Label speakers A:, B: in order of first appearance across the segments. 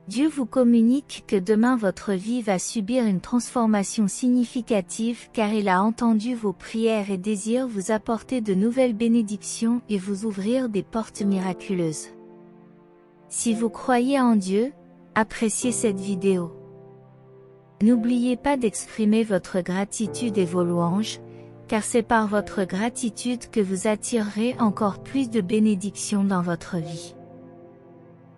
A: Dieu vous communique que demain votre vie va subir une transformation significative car il a entendu vos prières et désire vous apporter de nouvelles bénédictions et vous ouvrir des portes miraculeuses. Si vous croyez en Dieu, appréciez cette vidéo. N'oubliez pas d'exprimer votre gratitude et vos louanges, car c'est par votre gratitude que vous attirerez encore plus de bénédictions dans votre vie.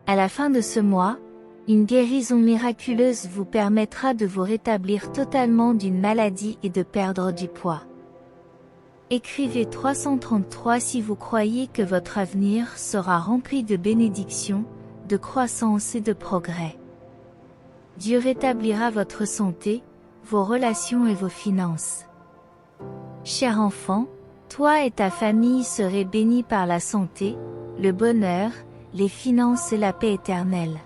A: À la fin de ce mois, une guérison miraculeuse vous permettra de vous rétablir totalement d'une maladie et de perdre du poids. Écrivez 333 si vous croyez que votre avenir sera rempli de bénédictions, de croissance et de progrès. Dieu rétablira votre santé, vos relations et vos finances. Cher enfant, toi et ta famille serez bénis par la santé, le bonheur, les finances et la paix éternelle.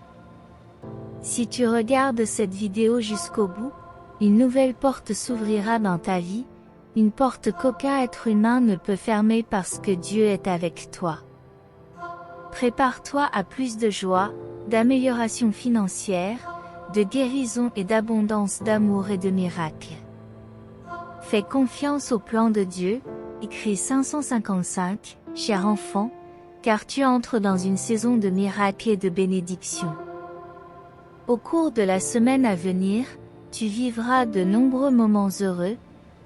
A: Si tu regardes cette vidéo jusqu'au bout, une nouvelle porte s'ouvrira dans ta vie, une porte qu'aucun être humain ne peut fermer parce que Dieu est avec toi. Prépare-toi à plus de joie, d'amélioration financière, de guérison et d'abondance d'amour et de miracles. Fais confiance au plan de Dieu, écrit 555, cher enfant, car tu entres dans une saison de miracles et de bénédictions. Au cours de la semaine à venir, tu vivras de nombreux moments heureux,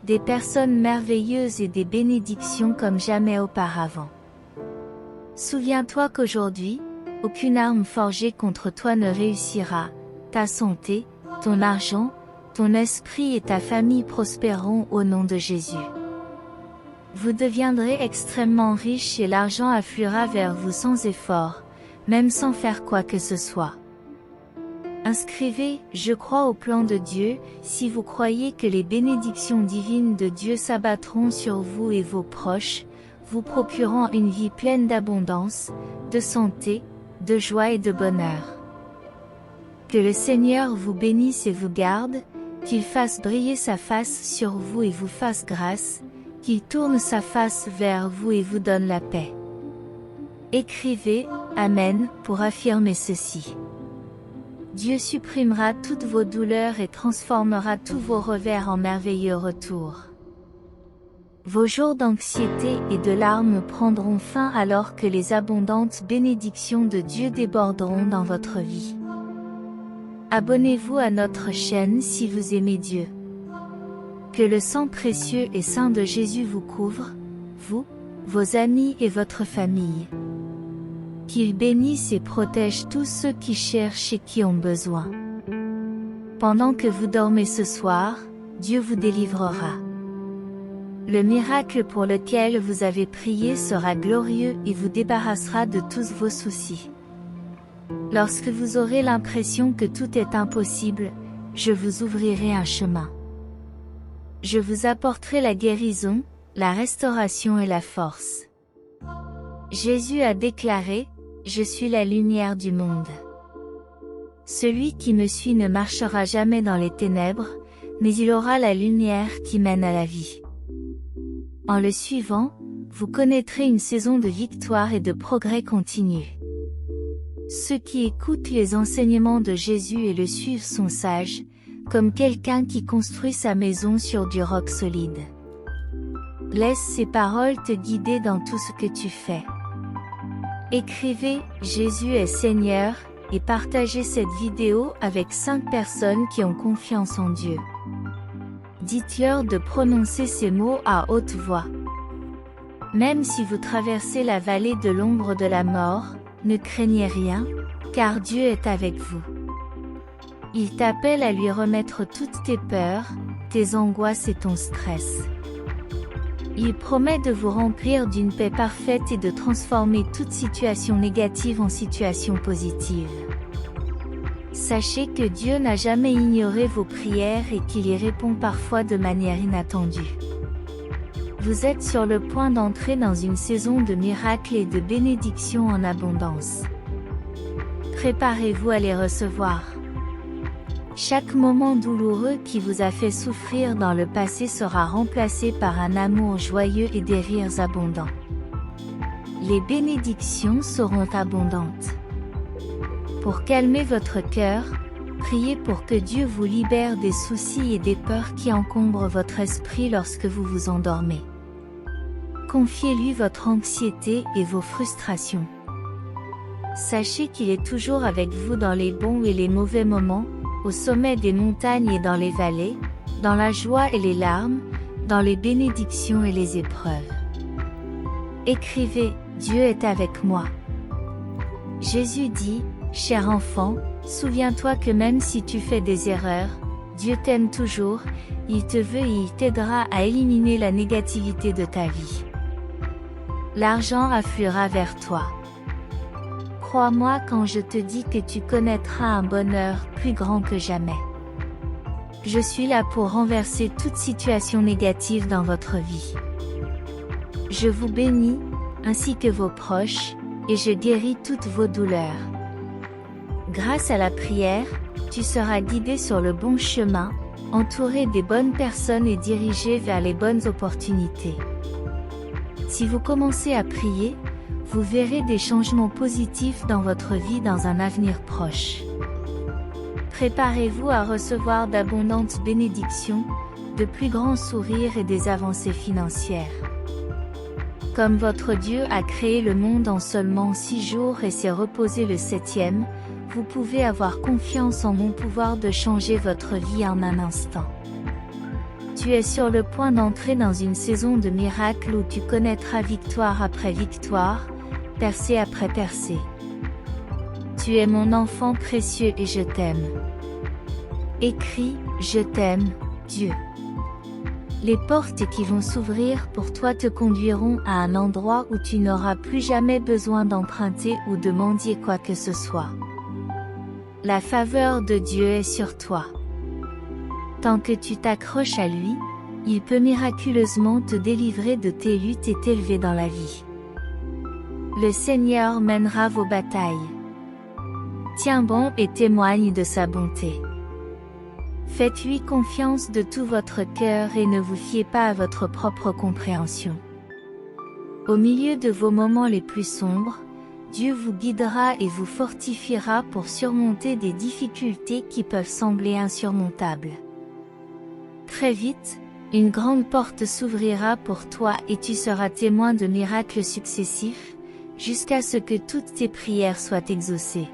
A: des personnes merveilleuses et des bénédictions comme jamais auparavant. Souviens-toi qu'aujourd'hui, aucune arme forgée contre toi ne réussira, ta santé, ton argent, ton esprit et ta famille prospéreront au nom de Jésus. Vous deviendrez extrêmement riches et l'argent affluera vers vous sans effort, même sans faire quoi que ce soit. Inscrivez « Je crois au plan de Dieu » si vous croyez que les bénédictions divines de Dieu s'abattront sur vous et vos proches, vous procurant une vie pleine d'abondance, de santé, de joie et de bonheur. Que le Seigneur vous bénisse et vous garde, qu'il fasse briller sa face sur vous et vous fasse grâce, qu'il tourne sa face vers vous et vous donne la paix. Écrivez « Amen » pour affirmer ceci. Dieu supprimera toutes vos douleurs et transformera tous vos revers en merveilleux retours. Vos jours d'anxiété et de larmes prendront fin alors que les abondantes bénédictions de Dieu déborderont dans votre vie. Abonnez-vous à notre chaîne si vous aimez Dieu. Que le sang précieux et saint de Jésus vous couvre, vous, vos amis et votre famille. Qu'il bénisse et protège tous ceux qui cherchent et qui ont besoin. Pendant que vous dormez ce soir, Dieu vous délivrera. Le miracle pour lequel vous avez prié sera glorieux et vous débarrassera de tous vos soucis. Lorsque vous aurez l'impression que tout est impossible, je vous ouvrirai un chemin. Je vous apporterai la guérison, la restauration et la force. Jésus a déclaré, « Je suis la lumière du monde. Celui qui me suit ne marchera jamais dans les ténèbres, mais il aura la lumière qui mène à la vie. » En le suivant, vous connaîtrez une saison de victoire et de progrès continu. Ceux qui écoutent les enseignements de Jésus et le suivent sont sages, comme quelqu'un qui construit sa maison sur du roc solide. Laisse ces paroles te guider dans tout ce que tu fais. Écrivez « Jésus est Seigneur » et partagez cette vidéo avec 5 personnes qui ont confiance en Dieu. Dites-leur de prononcer ces mots à haute voix. Même si vous traversez la vallée de l'ombre de la mort, ne craignez rien, car Dieu est avec vous. Il t'appelle à lui remettre toutes tes peurs, tes angoisses et ton stress. Il promet de vous remplir d'une paix parfaite et de transformer toute situation négative en situation positive. Sachez que Dieu n'a jamais ignoré vos prières et qu'il y répond parfois de manière inattendue. Vous êtes sur le point d'entrer dans une saison de miracles et de bénédictions en abondance. Préparez-vous à les recevoir. Chaque moment douloureux qui vous a fait souffrir dans le passé sera remplacé par un amour joyeux et des rires abondants. Les bénédictions seront abondantes. Pour calmer votre cœur, priez pour que Dieu vous libère des soucis et des peurs qui encombrent votre esprit lorsque vous vous endormez. Confiez-lui votre anxiété et vos frustrations. Sachez qu'il est toujours avec vous dans les bons et les mauvais moments, au sommet des montagnes et dans les vallées, dans la joie et les larmes, dans les bénédictions et les épreuves. Écrivez, Dieu est avec moi. Jésus dit, cher enfant, souviens-toi que même si tu fais des erreurs, Dieu t'aime toujours, il te veut et il t'aidera à éliminer la négativité de ta vie. L'argent affluera vers toi. Crois-moi quand je te dis que tu connaîtras un bonheur plus grand que jamais. Je suis là pour renverser toute situation négative dans votre vie. Je vous bénis, ainsi que vos proches, et je guéris toutes vos douleurs. Grâce à la prière, tu seras guidé sur le bon chemin, entouré des bonnes personnes et dirigé vers les bonnes opportunités. Si vous commencez à prier, vous verrez des changements positifs dans votre vie dans un avenir proche. Préparez-vous à recevoir d'abondantes bénédictions, de plus grands sourires et des avancées financières. Comme votre Dieu a créé le monde en seulement 6 jours et s'est reposé le 7e, vous pouvez avoir confiance en mon pouvoir de changer votre vie en un instant. Tu es sur le point d'entrer dans une saison de miracles où tu connaîtras victoire après victoire, percée après percée. Tu es mon enfant précieux et je t'aime. Écris, je t'aime, Dieu. Les portes qui vont s'ouvrir pour toi te conduiront à un endroit où tu n'auras plus jamais besoin d'emprunter ou de mendier quoi que ce soit. La faveur de Dieu est sur toi. Tant que tu t'accroches à lui, il peut miraculeusement te délivrer de tes luttes et t'élever dans la vie. Le Seigneur mènera vos batailles. Tiens bon et témoigne de sa bonté. Faites-lui confiance de tout votre cœur et ne vous fiez pas à votre propre compréhension. Au milieu de vos moments les plus sombres, Dieu vous guidera et vous fortifiera pour surmonter des difficultés qui peuvent sembler insurmontables. Très vite, une grande porte s'ouvrira pour toi et tu seras témoin de miracles successifs, jusqu'à ce que toutes tes prières soient exaucées.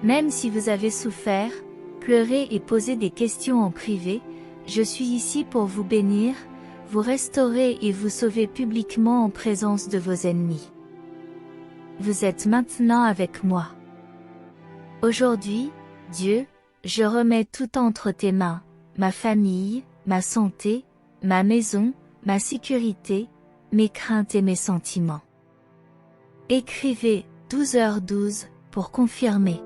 A: Même si vous avez souffert, pleuré et posé des questions en privé, je suis ici pour vous bénir, vous restaurer et vous sauver publiquement en présence de vos ennemis. Vous êtes maintenant avec moi. Aujourd'hui, Dieu, je remets tout entre tes mains, ma famille, ma santé, ma maison, ma sécurité, mes craintes et mes sentiments. Écrivez 12h12 pour confirmer.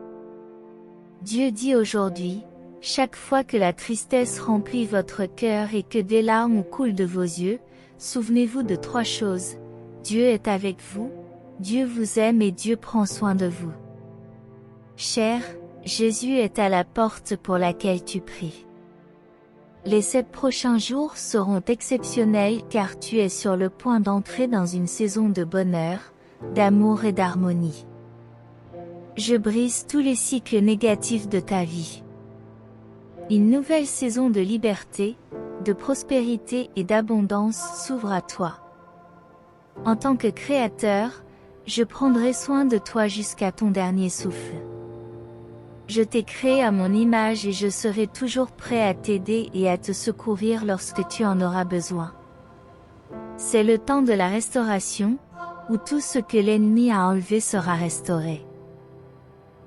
A: Dieu dit aujourd'hui, chaque fois que la tristesse remplit votre cœur et que des larmes coulent de vos yeux, souvenez-vous de 3 choses. Dieu est avec vous, Dieu vous aime et Dieu prend soin de vous. Cher, Jésus est à la porte pour laquelle tu pries. Les 7 prochains jours seront exceptionnels car tu es sur le point d'entrer dans une saison de bonheur, d'amour et d'harmonie. Je brise tous les cycles négatifs de ta vie. Une nouvelle saison de liberté, de prospérité et d'abondance s'ouvre à toi. En tant que créateur, je prendrai soin de toi jusqu'à ton dernier souffle. Je t'ai créé à mon image et je serai toujours prêt à t'aider et à te secourir lorsque tu en auras besoin. C'est le temps de la restauration, où tout ce que l'ennemi a enlevé sera restauré.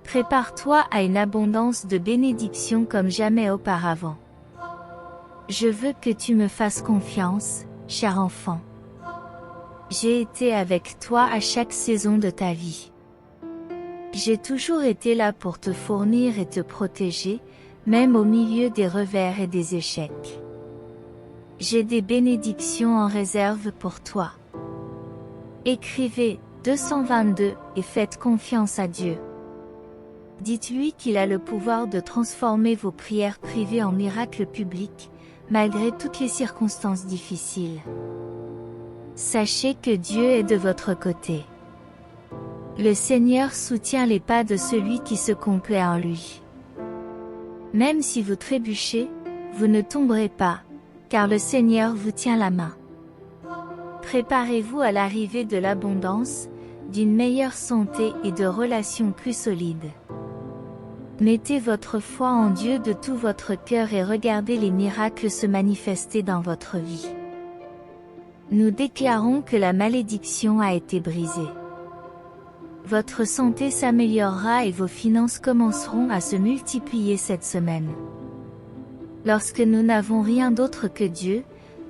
A: Prépare-toi à une abondance de bénédictions comme jamais auparavant. Je veux que tu me fasses confiance, cher enfant. J'ai été avec toi à chaque saison de ta vie. J'ai toujours été là pour te fournir et te protéger, même au milieu des revers et des échecs. J'ai des bénédictions en réserve pour toi. Écrivez 222 et faites confiance à Dieu. Dites-lui qu'il a le pouvoir de transformer vos prières privées en miracles publics, malgré toutes les circonstances difficiles. Sachez que Dieu est de votre côté. Le Seigneur soutient les pas de celui qui se complaît en lui. Même si vous trébuchez, vous ne tomberez pas, car le Seigneur vous tient la main. Préparez-vous à l'arrivée de l'abondance, d'une meilleure santé et de relations plus solides. Mettez votre foi en Dieu de tout votre cœur et regardez les miracles se manifester dans votre vie. Nous déclarons que la malédiction a été brisée. Votre santé s'améliorera et vos finances commenceront à se multiplier cette semaine. Lorsque nous n'avons rien d'autre que Dieu,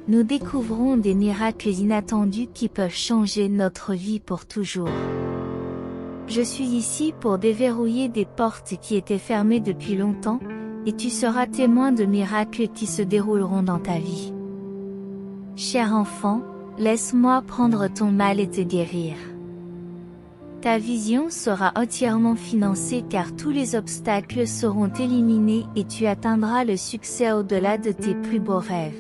A: nous découvrons des miracles inattendus qui peuvent changer notre vie pour toujours. Je suis ici pour déverrouiller des portes qui étaient fermées depuis longtemps, et tu seras témoin de miracles qui se dérouleront dans ta vie. Cher enfant, laisse-moi prendre ton mal et te guérir. Ta vision sera entièrement financée car tous les obstacles seront éliminés et tu atteindras le succès au-delà de tes plus beaux rêves.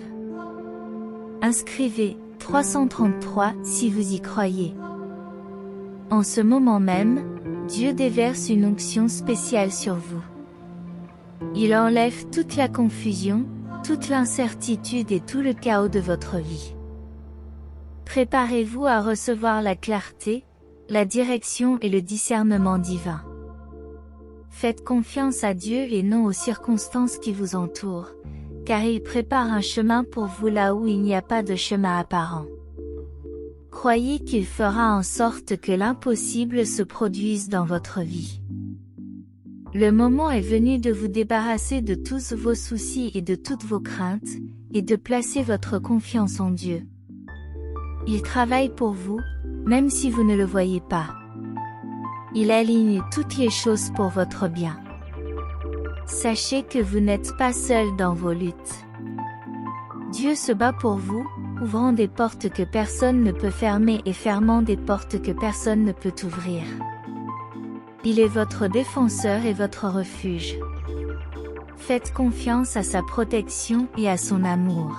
A: Inscrivez 333 si vous y croyez. En ce moment même, Dieu déverse une onction spéciale sur vous. Il enlève toute la confusion, toute l'incertitude et tout le chaos de votre vie. Préparez-vous à recevoir la clarté, la direction et le discernement divin. Faites confiance à Dieu et non aux circonstances qui vous entourent, car il prépare un chemin pour vous là où il n'y a pas de chemin apparent. Croyez qu'il fera en sorte que l'impossible se produise dans votre vie. Le moment est venu de vous débarrasser de tous vos soucis et de toutes vos craintes, et de placer votre confiance en Dieu. Il travaille pour vous, même si vous ne le voyez pas. Il aligne toutes les choses pour votre bien. Sachez que vous n'êtes pas seul dans vos luttes. Dieu se bat pour vous, ouvrant des portes que personne ne peut fermer et fermant des portes que personne ne peut ouvrir. Il est votre défenseur et votre refuge. Faites confiance à sa protection et à son amour.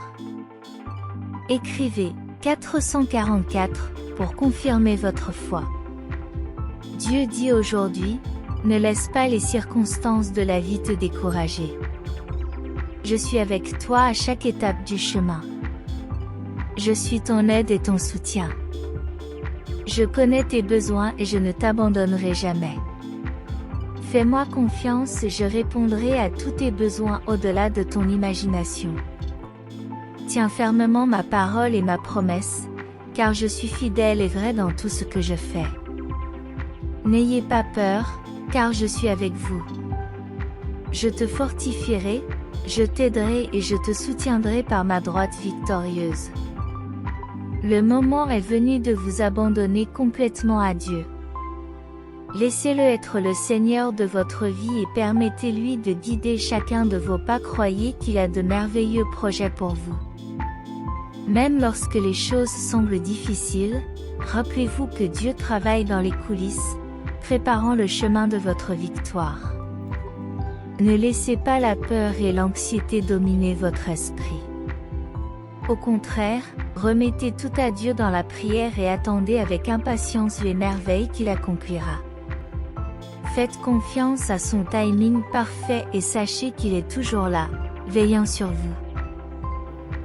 A: Écrivez 444 pour confirmer votre foi. Dieu dit aujourd'hui, ne laisse pas les circonstances de la vie te décourager. Je suis avec toi à chaque étape du chemin. Je suis ton aide et ton soutien. Je connais tes besoins et je ne t'abandonnerai jamais. Fais-moi confiance et je répondrai à tous tes besoins au-delà de ton imagination. Tiens fermement ma parole et ma promesse, car je suis fidèle et vrai dans tout ce que je fais. N'ayez pas peur, car je suis avec vous. Je te fortifierai, je t'aiderai et je te soutiendrai par ma droite victorieuse. Le moment est venu de vous abandonner complètement à Dieu. Laissez-le être le Seigneur de votre vie et permettez-lui de guider chacun de vos pas. Croyez qu'il a de merveilleux projets pour vous. Même lorsque les choses semblent difficiles, rappelez-vous que Dieu travaille dans les coulisses, préparant le chemin de votre victoire. Ne laissez pas la peur et l'anxiété dominer votre esprit. Au contraire, remettez tout à Dieu dans la prière et attendez avec impatience les merveilles qu'il accomplira. Faites confiance à son timing parfait et sachez qu'il est toujours là, veillant sur vous.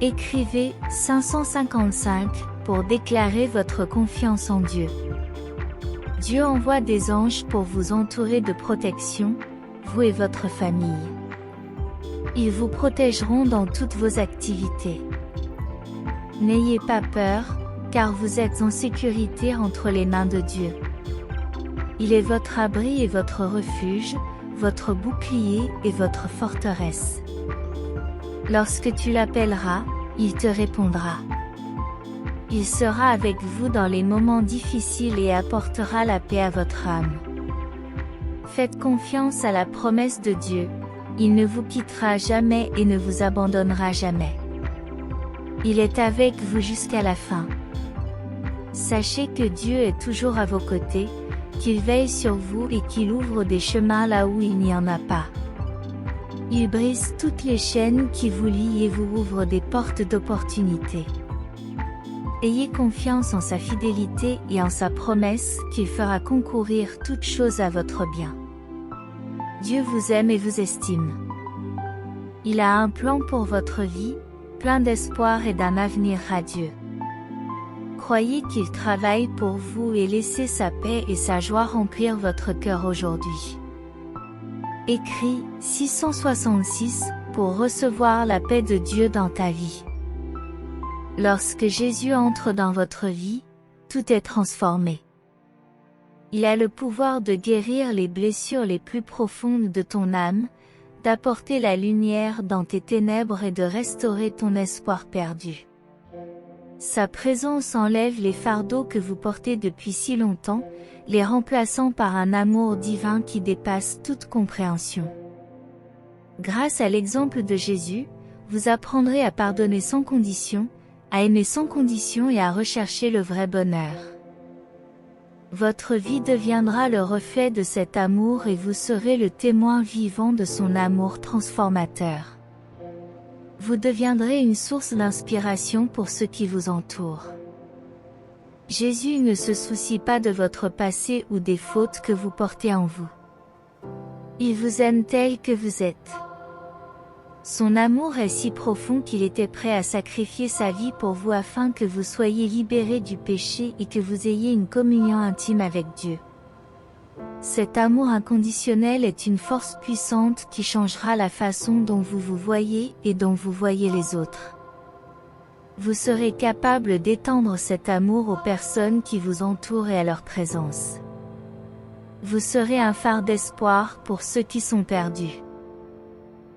A: Écrivez 555 pour déclarer votre confiance en Dieu. Dieu envoie des anges pour vous entourer de protection, vous et votre famille. Ils vous protégeront dans toutes vos activités. N'ayez pas peur, car vous êtes en sécurité entre les mains de Dieu. Il est votre abri et votre refuge, votre bouclier et votre forteresse. Lorsque tu l'appelleras, il te répondra. Il sera avec vous dans les moments difficiles et apportera la paix à votre âme. Faites confiance à la promesse de Dieu, il ne vous quittera jamais et ne vous abandonnera jamais. Il est avec vous jusqu'à la fin. Sachez que Dieu est toujours à vos côtés, qu'il veille sur vous et qu'il ouvre des chemins là où il n'y en a pas. Il brise toutes les chaînes qui vous lient et vous ouvre des portes d'opportunité. Ayez confiance en sa fidélité et en sa promesse qu'il fera concourir toutes choses à votre bien. Dieu vous aime et vous estime. Il a un plan pour votre vie, plein d'espoir et d'un avenir radieux. Croyez qu'il travaille pour vous et laissez sa paix et sa joie remplir votre cœur aujourd'hui. Écrit 666 pour recevoir la paix de Dieu dans ta vie. Lorsque Jésus entre dans votre vie, tout est transformé. Il a le pouvoir de guérir les blessures les plus profondes de ton âme, d'apporter la lumière dans tes ténèbres et de restaurer ton espoir perdu. Sa présence enlève les fardeaux que vous portez depuis si longtemps, les remplaçant par un amour divin qui dépasse toute compréhension. Grâce à l'exemple de Jésus, vous apprendrez à pardonner sans condition, à aimer sans condition et à rechercher le vrai bonheur. Votre vie deviendra le reflet de cet amour et vous serez le témoin vivant de son amour transformateur. Vous deviendrez une source d'inspiration pour ceux qui vous entourent. Jésus ne se soucie pas de votre passé ou des fautes que vous portez en vous. Il vous aime tel que vous êtes. Son amour est si profond qu'il était prêt à sacrifier sa vie pour vous afin que vous soyez libérés du péché et que vous ayez une communion intime avec Dieu. Cet amour inconditionnel est une force puissante qui changera la façon dont vous vous voyez et dont vous voyez les autres. Vous serez capable d'étendre cet amour aux personnes qui vous entourent et à leur présence. Vous serez un phare d'espoir pour ceux qui sont perdus.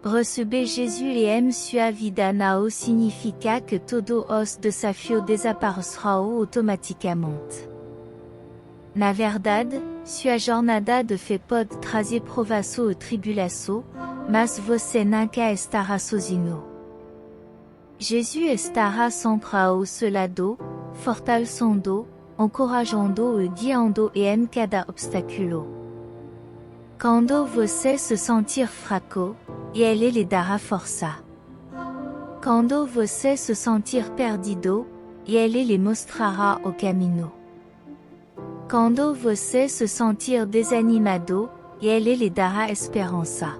A: Recebez Jésus et M. Sua vida nao significa que todo os desafio desaparecerá automatiquement. Na verdade, sua jornada de fé pode trazer provação ou tribulação, mas você nunca estará sozinho. Jésus estará sempre ao seu lado, fortalecendo, encorajando e guiando em cada obstáculo. Quando você se sentir fraco, ele lhe dará força. Quando você se sentir perdido, ele lhe mostrará o caminho. Quando você se sentir desanimado, ele lhe dará esperança.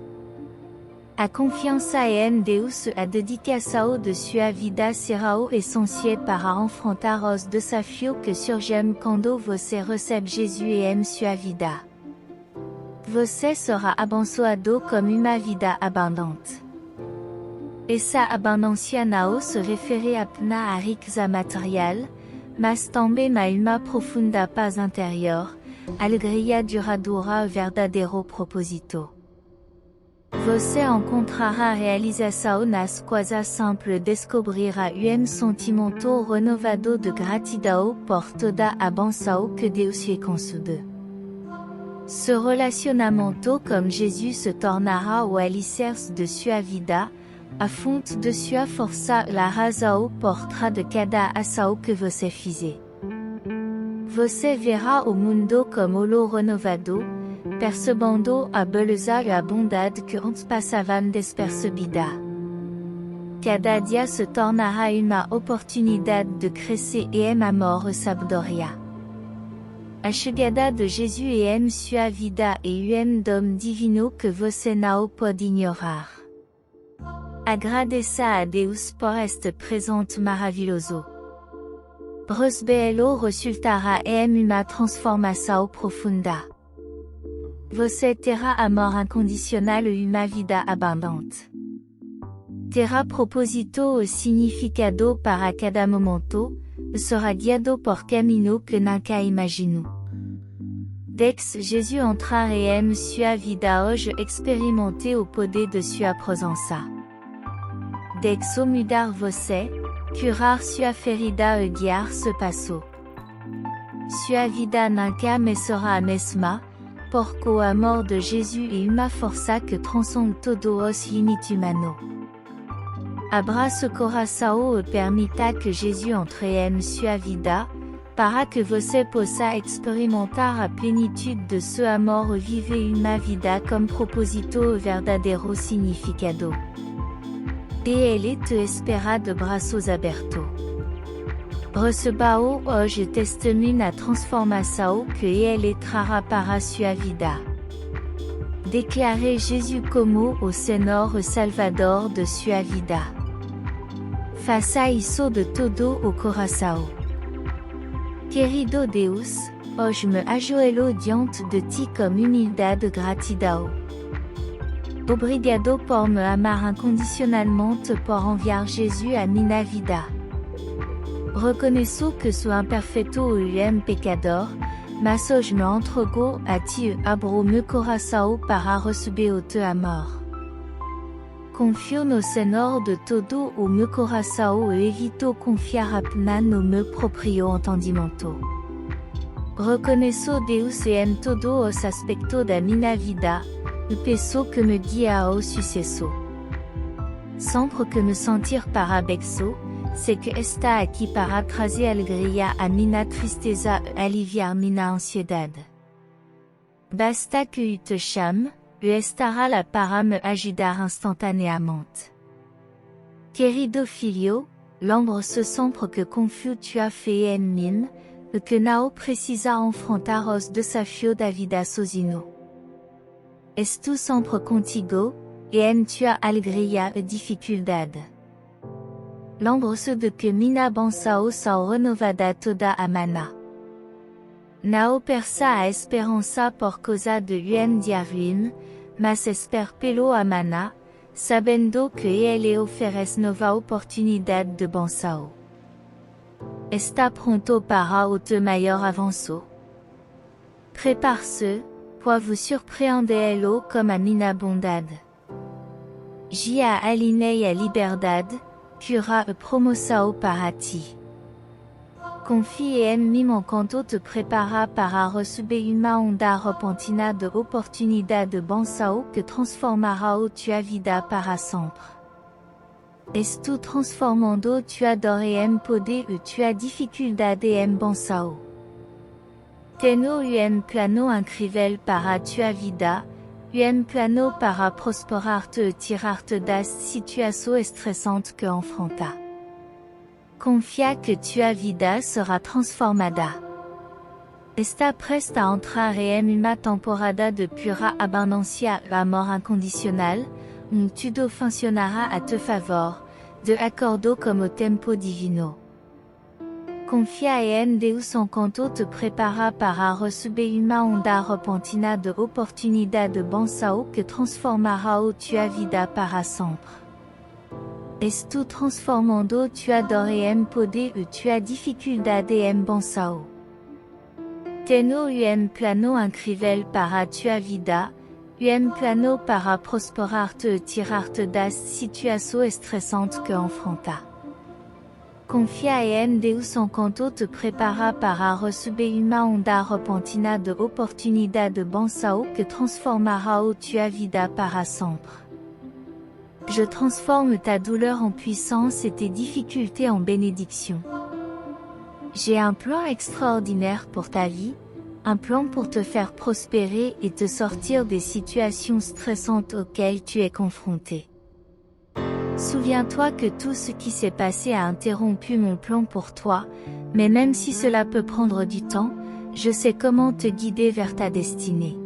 A: A confiança em Deus e a dedicação de sua vida será o essencial para enfrentar os desafios que surgem quando você recebe Jesus em sua vida. Você será abençoado com uma vida abundante. Essa abundância não se refere apenas à riqueza material, mas também a uma profunda paz interior, alegria duradoura e verdadeiro propósito. Você encontrará realização nas coisas simples e descobrirá um sentimento renovado de gratidão por toda a bênção que Deus lhe concede. Ce relacionamento com Jesus se tornará o alicerce de sua vida, a fonte de sua força e a razão por trás de cada ação que você fizer. Você verá o mundo como olho renovado, percebendo a beleza e a bondade que antes passavam despercebida. Cada dia se tornará uma oportunidade de crescer em amor e sabedoria. A chegada de Jesus em sua vida é dom divino que você não pode ignorar. Agradeça a Deus por este presente maravilhoso. Recebê-lo resultará em uma transformação profunda. Você terá amor incondicional e uma vida abundante. Terá propósito e significado para cada momento, e será guiado por caminho que nunca imaginou. Dès Jésus entrar em sua vida hoje experimentez o poder de sua presença. Dès mudar você, curar sua ferida e guiar seu passo. Sua vida nunca mais será a mesma, porque o amor de Jesus é uma força que transcende todos os limites humanos. Abra seu coração e permita que Jesus entre em sua vida, para que você possa experimentar a plenitude de seu amor e viver uma vida com propósito e verdadeiro significado. E ele te espera de braços abertos. Recebao hoje testemunha a transformação que ele trará para sua vida. Déclarez Jésus como o Senhor Salvador de sua vida. Faça isso de todo o coração. Querido Deus, hoje me ajoelho diante de ti com humildade e gratidão. Obrigado por me amar incondicionalmente por enviar Jésus à minha vida. Reconheço que sou imperfeito e pecador, mas hoje me entrego a ti e abro meu coração para receber o teu amor. Confio no Senhor de todo o meu coração e evito confiar apenas no meu próprio entendimento. Reconheço Deus em todos os aspectos da minha vida, e peço que me guie ao sucesso. Sempre que me sentir paradoxo, sei que está aqui para trazer alegria a minha tristeza e aliviar minha ansiedade. Basta que eu te chame, e estará lá para me ajudar instantaneamente. Querido filho, lembra-se sempre que confio tu as fait em mim, e que não precisa enfrentar os desafios da vida sozinho. Estou sempre contigo, e em tua alegria e dificuldade. Lembre-se de que minha bênção são renovada toda a manhã. Não perca a esperança por causa de um dia ruim, mas espere pelo amanhã, sabendo que ele oferece nova oportunidade de bênção. Está pronto para o teu maior avanço? Prepare-se, pour vous surpreender comme a minha bondade. Gia alinei a liberdade, cura e promoção para ti. Confie em mim enquanto te prepara para receber uma onda repentina de oportunidade de bênção que transformará tua vida para sempre. Estou transformando tua dor em poder e tua dificuldade em bênção. Tenho plano incrível para tua vida, plano para prosperar-te e tirar-te das situações estressantes que enfrenta. Confia que tua vida será transformada. Está presta a entrar em uma temporada de pura abundância e amor incondicional, onde tudo funcionará a teu favor, de acordo com o tempo divino. Confia em Deus enquanto te prepara para receber uma onda repentina de oportunidade de bênção que transformará tua vida para sempre. Estou transformando tua dor em poder e tua dificuldade em bênção. Tenho plano incrível para tua vida, plano para prosperar-te e tirar-te das situações estressantes que enfrenta. Confia em Deus enquanto te prepara para receber uma onda repentina de oportunidade de bênção que transformará tua vida para sempre. Je transforme ta douleur en puissance et tes difficultés en bénédiction. J'ai un plan extraordinaire pour ta vie, un plan pour te faire prospérer et te sortir des situations stressantes auxquelles tu es confronté. Souviens-toi que tout ce qui s'est passé a interrompu mon plan pour toi, mais même si cela peut prendre du temps, je sais comment te guider vers ta destinée.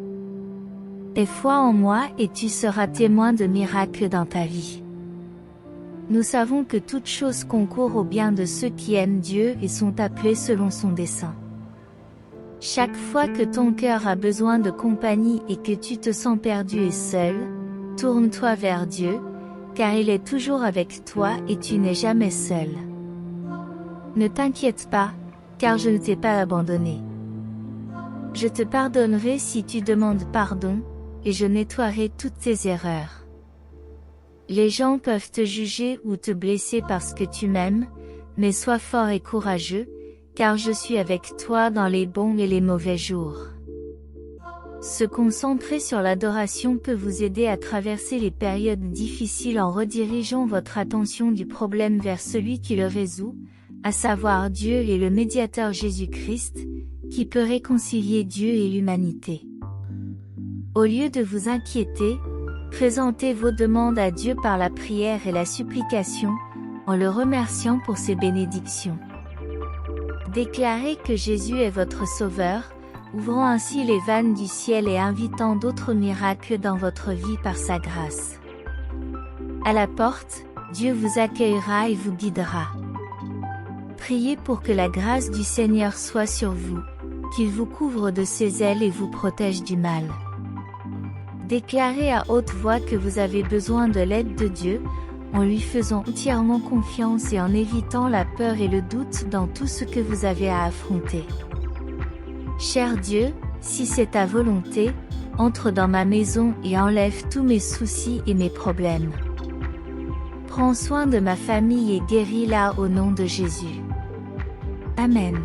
A: Aie foi en moi et tu seras témoin de miracles dans ta vie. Nous savons que toute chose concourt au bien de ceux qui aiment Dieu et sont appelés selon son dessein. Chaque fois que ton cœur a besoin de compagnie et que tu te sens perdu et seul, tourne-toi vers Dieu, car il est toujours avec toi et tu n'es jamais seul. Ne t'inquiète pas, car je ne t'ai pas abandonné. Je te pardonnerai si tu demandes pardon, et je nettoierai toutes tes erreurs. Les gens peuvent te juger ou te blesser parce que tu m'aimes, mais sois fort et courageux, car je suis avec toi dans les bons et les mauvais jours. Se concentrer sur l'adoration peut vous aider à traverser les périodes difficiles en redirigeant votre attention du problème vers celui qui le résout, à savoir Dieu et le médiateur Jésus-Christ, qui peut réconcilier Dieu et l'humanité. Au lieu de vous inquiéter, présentez vos demandes à Dieu par la prière et la supplication, en le remerciant pour ses bénédictions. Déclarez que Jésus est votre Sauveur, ouvrant ainsi les vannes du ciel et invitant d'autres miracles dans votre vie par sa grâce. À la porte, Dieu vous accueillera et vous guidera. Priez pour que la grâce du Seigneur soit sur vous, qu'il vous couvre de ses ailes et vous protège du mal. Déclarez à haute voix que vous avez besoin de l'aide de Dieu, en lui faisant entièrement confiance et en évitant la peur et le doute dans tout ce que vous avez à affronter. Cher Dieu, si c'est ta volonté, entre dans ma maison et enlève tous mes soucis et mes problèmes. Prends soin de ma famille et guéris-la au nom de Jésus. Amen.